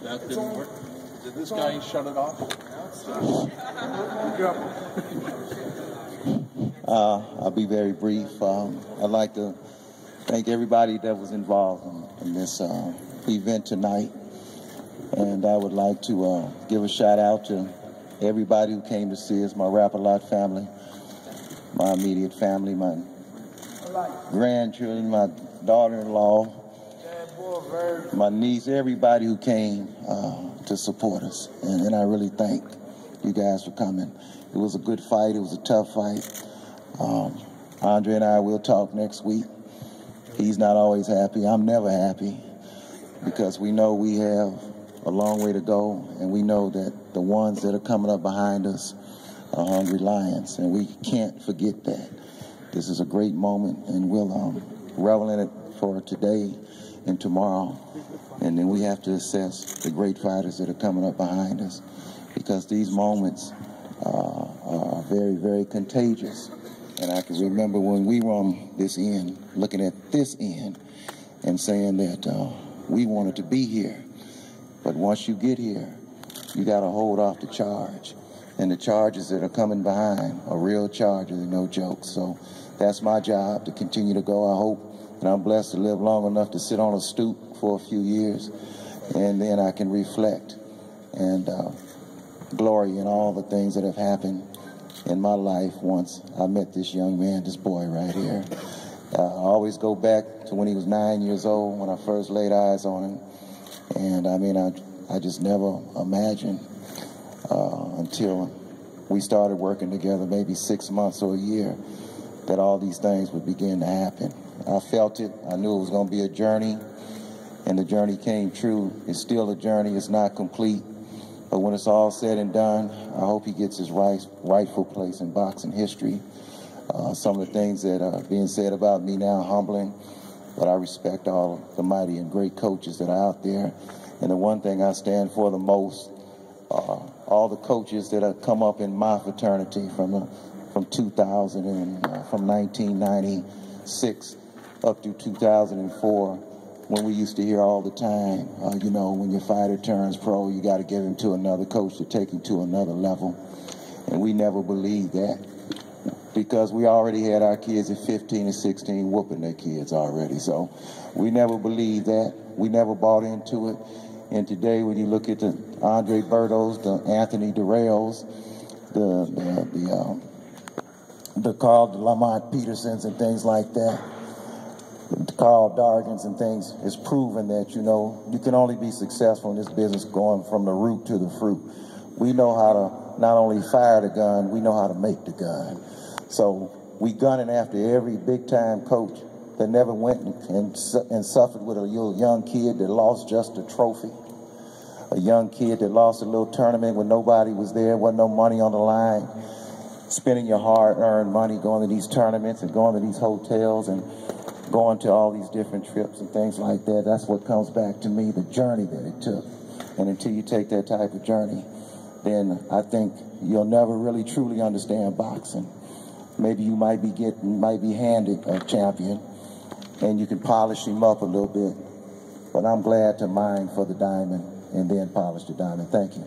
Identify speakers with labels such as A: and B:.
A: That didn't work. Did this guy shut it off?
B: I'll be very brief. I'd like to thank everybody that was involved in this event tonight. And I would like to give a shout out to everybody who came to see us, my Rap-A-Lot family, my immediate family, my grandchildren, my daughter-in-law, my niece, everybody who came to support us. And I really thank you guys for coming. It was a good fight. It was a tough fight. Andre and I will talk next week. He's not always happy. I'm never happy because we know we have a long way to go, and we know that the ones that are coming up behind us are hungry lions, and we can't forget that. This is a great moment, and we'll revel in it for today and tomorrow, and then we have to assess the great fighters that are coming up behind us, because these moments are very, very contagious. And I can remember when we were on this end, looking at this end, and saying that we wanted to be here. But once you get here, you got to hold off the charge. And the charges that are coming behind are real charges and no jokes. So that's my job, to continue to go. I hope that I'm blessed to live long enough to sit on a stoop for a few years, and then I can reflect and glory in all the things that have happened in my life once I met this young man, this boy right here. I always go back to when he was 9 years old, when I first laid eyes on him. And I mean, I just never imagined until we started working together, maybe 6 months or a year, that all these things would begin to happen. I felt it. I knew it was going to be a journey, and the journey came true. It's still a journey. It's not complete. But when it's all said and done, I hope he gets his rightful place in boxing history. Some of the things that are being said about me now, humbling, but I respect all the mighty and great coaches that are out there. And the one thing I stand for the most are all the coaches that have come up in my fraternity from 2000 and from 1996 up to 2004, when we used to hear all the time, you know, when your fighter turns pro, you got to give him to another coach to take him to another level. And we never believed that, because we already had our kids at 15 and 16 whooping their kids already. So we never believed that. We never bought into it. And today, when you look at the Andre Bertos, the Anthony Durrells, the Carl Lamont Petersons and things like that, the Carl Dargans and things, it's proven that, you know, you can only be successful in this business going from the root to the fruit. We know how to not only fire the gun, we know how to make the gun. So we gunning after every big-time coach that never went and suffered with a young kid that lost just a trophy, a young kid that lost a little tournament when nobody was there, wasn't no money on the line, spending your hard-earned money going to these tournaments and going to these hotels and going to all these different trips and things like that. That's what comes back to me, the journey that it took. And until you take that type of journey, then I think you'll never really truly understand boxing. Maybe you might be handed a champion, and you can polish him up a little bit. But I'm glad to mine for the diamond and then polish the diamond. Thank you.